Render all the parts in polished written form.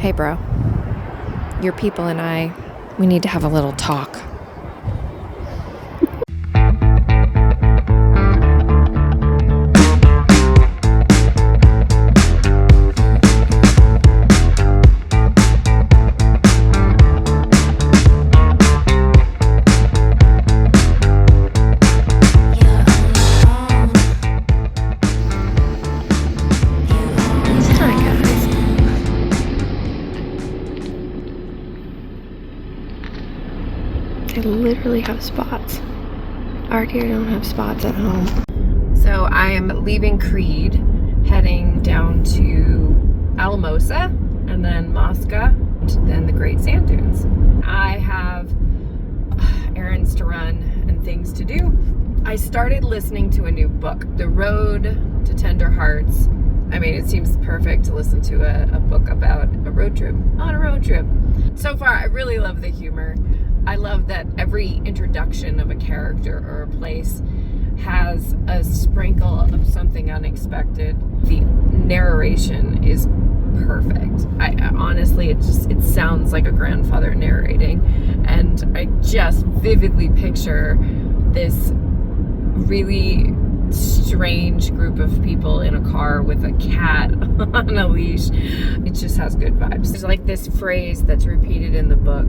Hey, bro. Your people and we need to have a little talk. I literally have spots. Already I don't have spots at home. So I am leaving Creede, heading down to Alamosa, and then Mosca, and then the Great Sand Dunes. I have errands to run and things to do. I started listening to a new book, The Road to Tender Hearts. I mean, it seems perfect to listen to a book about a road trip, on a road trip. So far, I really love the humor. I love that every introduction of a character or a place has a sprinkle of something unexpected. The narration is perfect. I honestly, it sounds like a grandfather narrating, and I just vividly picture this really strange group of people in a car with a cat on a leash. It just has good vibes. There's like this phrase that's repeated in the book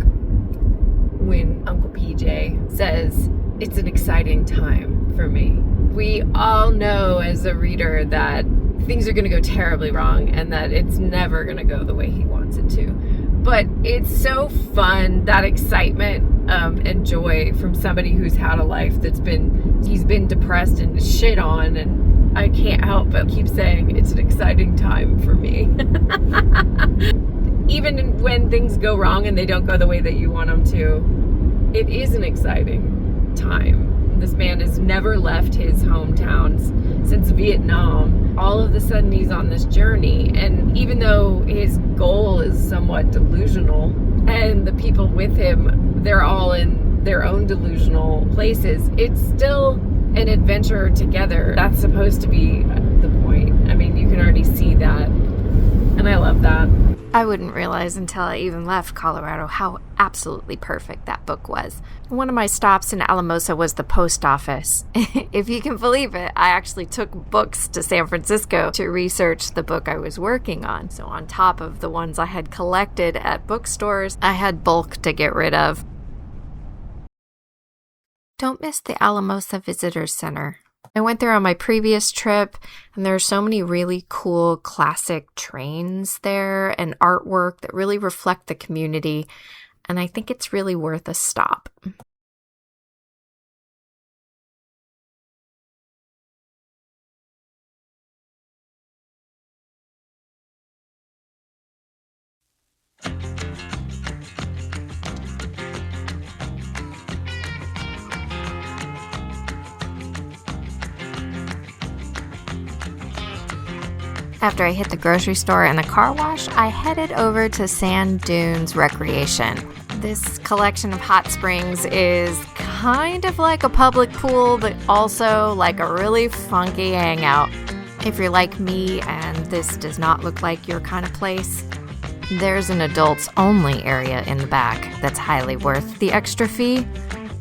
when Uncle PJ says, "It's an exciting time for me." We all know as a reader that things are going to go terribly wrong and that it's never going to go the way he wants it to. But it's so fun, that excitement and joy from somebody who's had a life he's been depressed and shit on, and I can't help but keep saying it's an exciting time for me. Even when things go wrong and they don't go the way that you want them to, it is an exciting time. This man has never left his hometown since Vietnam. All of a sudden he's on this journey, and even though his goal is somewhat delusional and the people with him, they're all in their own delusional places, it's still an adventure together. That's supposed to be the point. I mean, you can already see that, and I love that. I wouldn't realize until I even left Colorado how absolutely perfect that book was. One of my stops in Alamosa was the post office. If you can believe it, I actually took books to San Francisco to research the book I was working on. So on top of the ones I had collected at bookstores, I had bulk to get rid of. Don't miss the Alamosa Visitor Center. I went there on my previous trip, and there are so many really cool classic trains there and artwork that really reflect the community, and I think it's really worth a stop. After I hit the grocery store and the car wash, I headed over to Sand Dunes Recreation. This collection of hot springs is kind of like a public pool, but also like a really funky hangout. If you're like me and this does not look like your kind of place, there's an adults only area in the back that's highly worth the extra fee.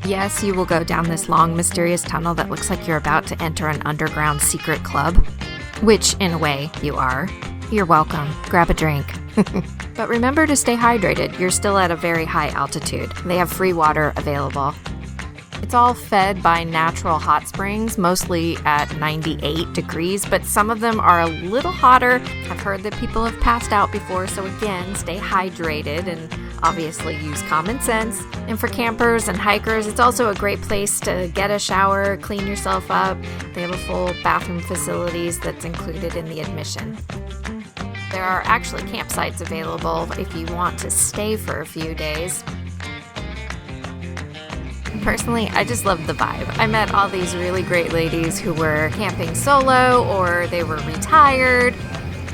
Yes, you will go down this long, mysterious tunnel that looks like you're about to enter an underground secret club. Which, in a way, you are. You're welcome. Grab a drink. But remember to stay hydrated. You're still at a very high altitude. They have free water available. It's all fed by natural hot springs, mostly at 98 degrees, but some of them are a little hotter. I've heard that people have passed out before, so again, stay hydrated and obviously use common sense. And for campers and hikers, it's also a great place to get a shower, clean yourself up. They have a full bathroom facilities that's included in the admission. There are actually campsites available if you want to stay for a few days. Personally, I just love the vibe. I met all these really great ladies who were camping solo or they were retired,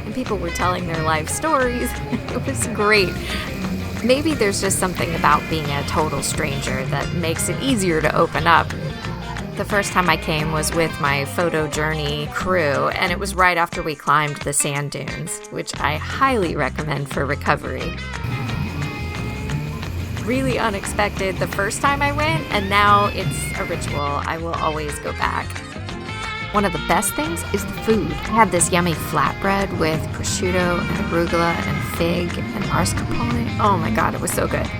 and people were telling their life stories. It was great. Maybe there's just something about being a total stranger that makes it easier to open up. The first time I came was with my photo journey crew, and it was right after we climbed the sand dunes, which I highly recommend for recovery. Really unexpected the first time I went, and now it's a ritual. I will always go back. One of the best things is the food. I had this yummy flatbread with prosciutto and arugula and fig and mascarpone. Oh my god, it was so good.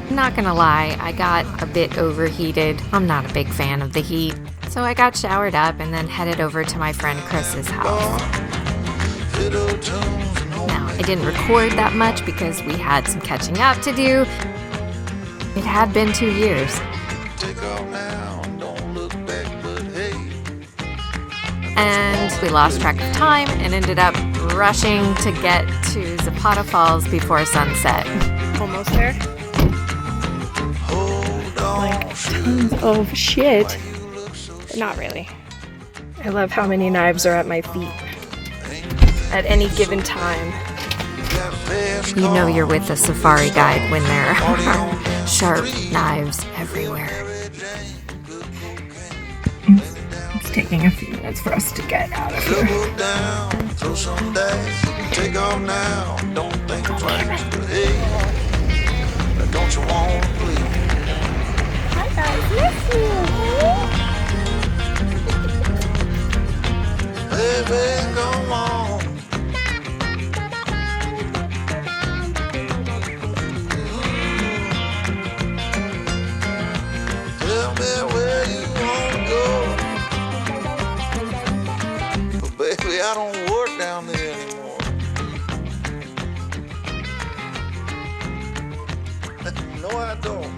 Not gonna lie, I got a bit overheated. I'm not a big fan of the heat. So I got showered up and then headed over to my friend Chris's house. Now, I didn't record that much because we had some catching up to do. It had been 2 years. And we lost track of time and ended up rushing to get to Zapata Falls before sunset. Almost there. Like tons of shit. Not really. I love how many knives are at my feet at any given time. You know you're with a safari guide when there are sharp knives everywhere. It's taking a few minutes for us to get out of here. Take off now, don't think twice. Hey, don't you want to please? Hi guys, miss you. Baby, come on. Tell me where you want to go. But baby, I don't work down there anymore. No, I don't.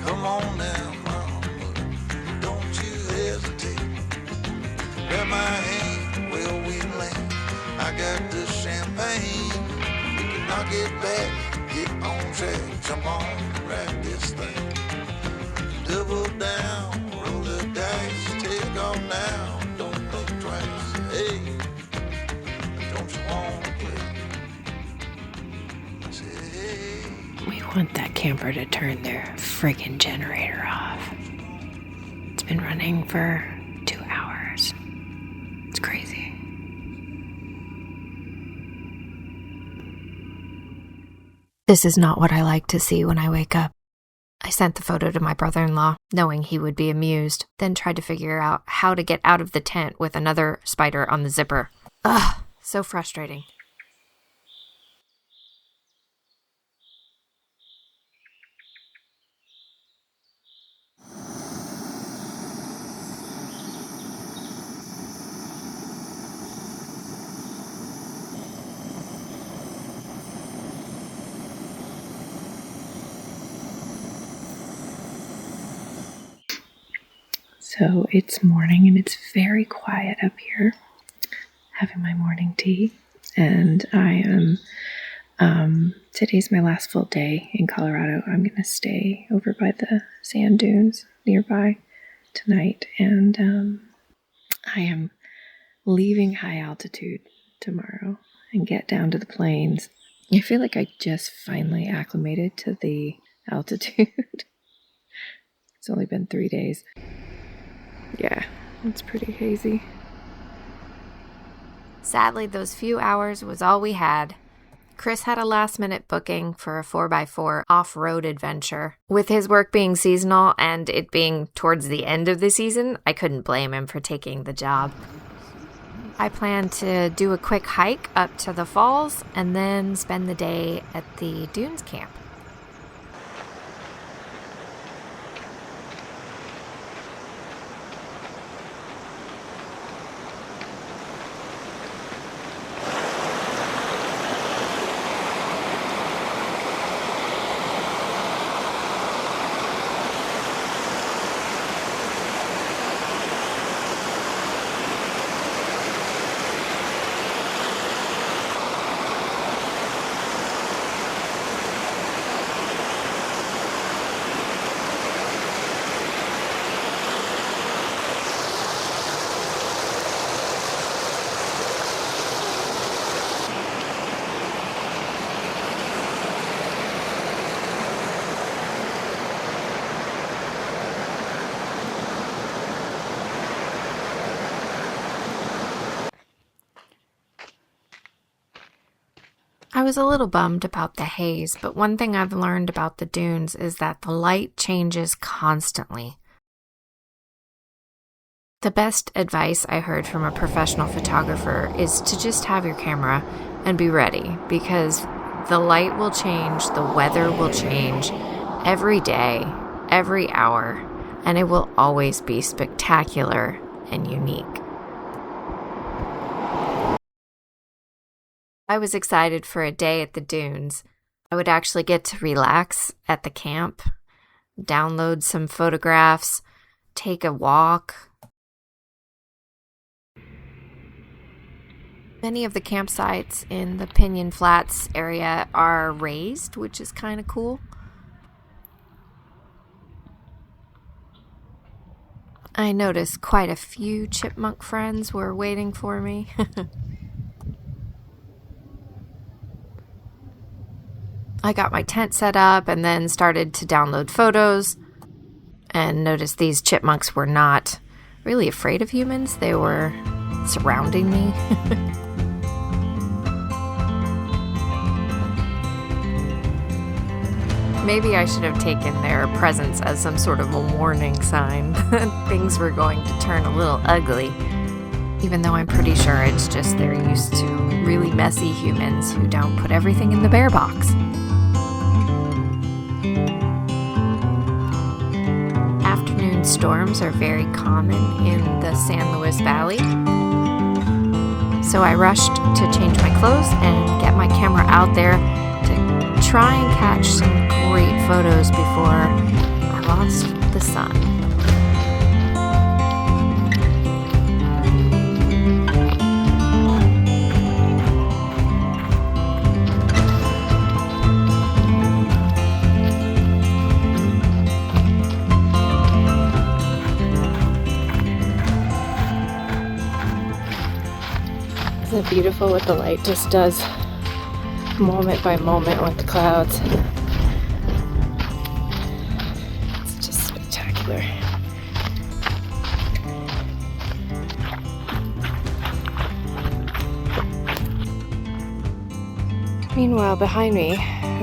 Come on now, mama, don't you hesitate. Grab my hand where we land. I got the champagne. We can knock it back, get on track, jump on, ride this thing. Double down, roll the dice, take off now, don't think twice. Hey, don't you want to play? Say, hey. We want that camper to turn their friggin' generator off. It's been running for 2 hours. It's crazy. This is not what I like to see when I wake up. I sent the photo to my brother-in-law, knowing he would be amused, then tried to figure out how to get out of the tent with another spider on the zipper. Ugh, so frustrating. So it's morning and it's very quiet up here, having my morning tea, and I am, today's my last full day in Colorado. I'm going to stay over by the sand dunes nearby tonight, and I am leaving high altitude tomorrow and get down to the plains. I feel like I just finally acclimated to the altitude. It's only been 3 days. Yeah, it's pretty hazy. Sadly, those few hours was all we had. Chris had a last-minute booking for a 4x4 off-road adventure. With his work being seasonal and it being towards the end of the season, I couldn't blame him for taking the job. I plan to do a quick hike up to the falls and then spend the day at the dunes camp. I was a little bummed about the haze, but one thing I've learned about the dunes is that the light changes constantly. The best advice I heard from a professional photographer is to just have your camera and be ready, because the light will change, the weather will change every day, every hour, and it will always be spectacular and unique. I was excited for a day at the dunes. I would actually get to relax at the camp, download some photographs, take a walk. Many of the campsites in the Piñon Flats area are raised, which is kind of cool. I noticed quite a few chipmunk friends were waiting for me. I got my tent set up and then started to download photos and noticed these chipmunks were not really afraid of humans. They were surrounding me. Maybe I should have taken their presence as some sort of a warning sign that things were going to turn a little ugly. Even though I'm pretty sure it's just they're used to really messy humans who don't put everything in the bear box. Afternoon storms are very common in the San Luis Valley. So I rushed to change my clothes and get my camera out there to try and catch some great photos before I lost the sun. Isn't it beautiful what the light just does moment by moment with the clouds? It's just spectacular. Meanwhile, behind me,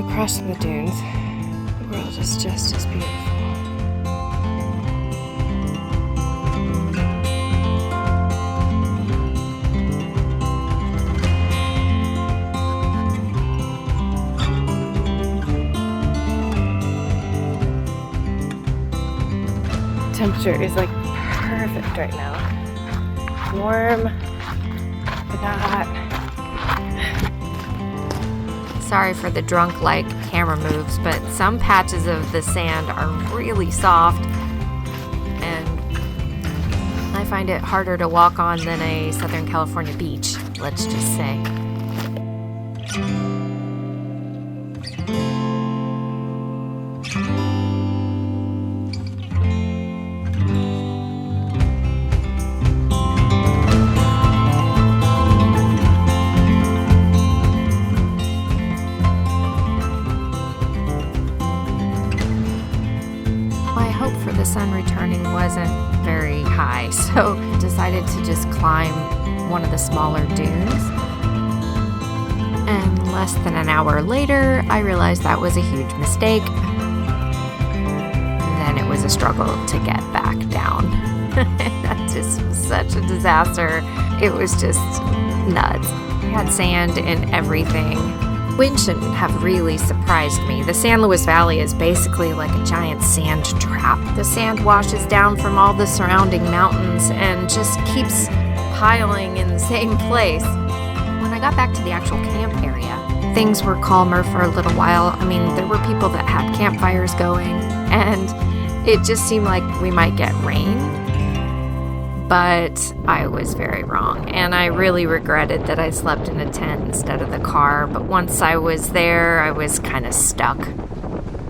across the dunes, the world is just as beautiful. Temperature is like perfect right now. Warm, but not hot. Sorry for the drunk-like camera moves, but some patches of the sand are really soft, and I find it harder to walk on than a Southern California beach, let's just say. The sun returning wasn't very high, so decided to just climb one of the smaller dunes. And less than an hour later, I realized that was a huge mistake. And then it was a struggle to get back down. That just was such a disaster. It was just nuts. It had sand in everything. Wind shouldn't have really surprised me. The San Luis Valley is basically like a giant sand trap. The sand washes down from all the surrounding mountains and just keeps piling in the same place. When I got back to the actual camp area, things were calmer for a little while. I mean, there were people that had campfires going, and it just seemed like we might get rain. But I was very wrong, and I really regretted that I slept in a tent instead of the car. But once I was there, I was kind of stuck.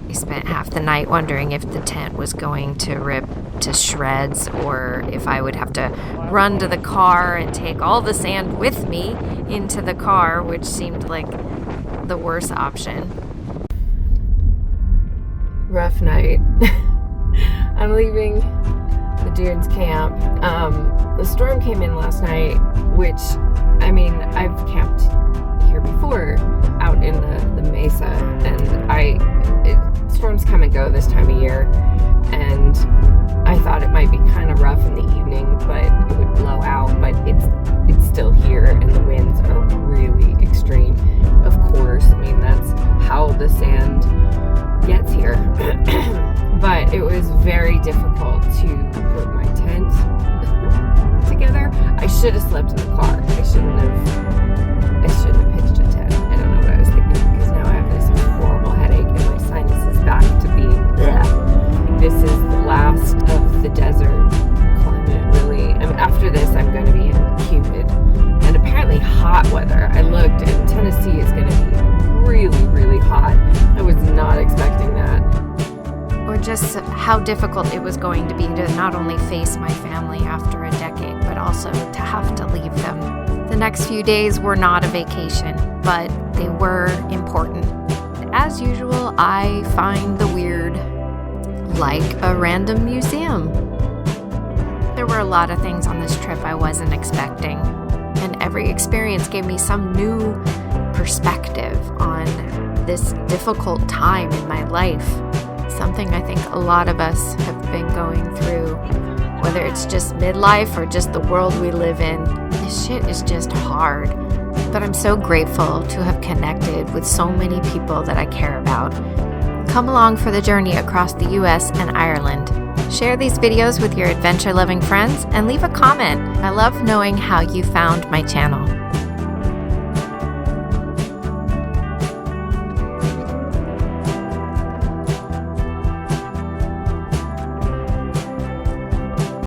I spent half the night wondering if the tent was going to rip to shreds, or if I would have to run to the car and take all the sand with me into the car, which seemed like the worst option. Rough night. I'm leaving the Dunes camp. The storm came in last night, which, I mean, I've camped here before out in the mesa, and storms come and go this time of year, and I thought it might be kind of rough in the evening, but it would blow out, but it's still here, and the winds are really extreme. Of course, I mean, that's how the sand gets here. But it was very difficult to put my tent together. I should have slept in the car. I shouldn't have pitched a tent. I don't know what I was thinking, because now I have this horrible headache and my sinus is back to being bleh. This is the last of the desert climate, really. I mean, after this, I'm going to be in humid and apparently hot weather. I looked, and Tennessee is going to be really, really hot. I was not expecting that. Or just how difficult it was going to be to not only face my family after a decade, but also to have to leave them. The next few days were not a vacation, but they were important. As usual, I find the weird, like a random museum. There were a lot of things on this trip I wasn't expecting, and every experience gave me some new perspective on this difficult time in my life. Something I think a lot of us have been going through, whether it's just midlife or just the world we live in. This shit is just hard. But I'm so grateful to have connected with so many people that I care about. Come along for the journey across the US and Ireland. Share these videos with your adventure-loving friends and leave a comment. I love knowing how you found my channel.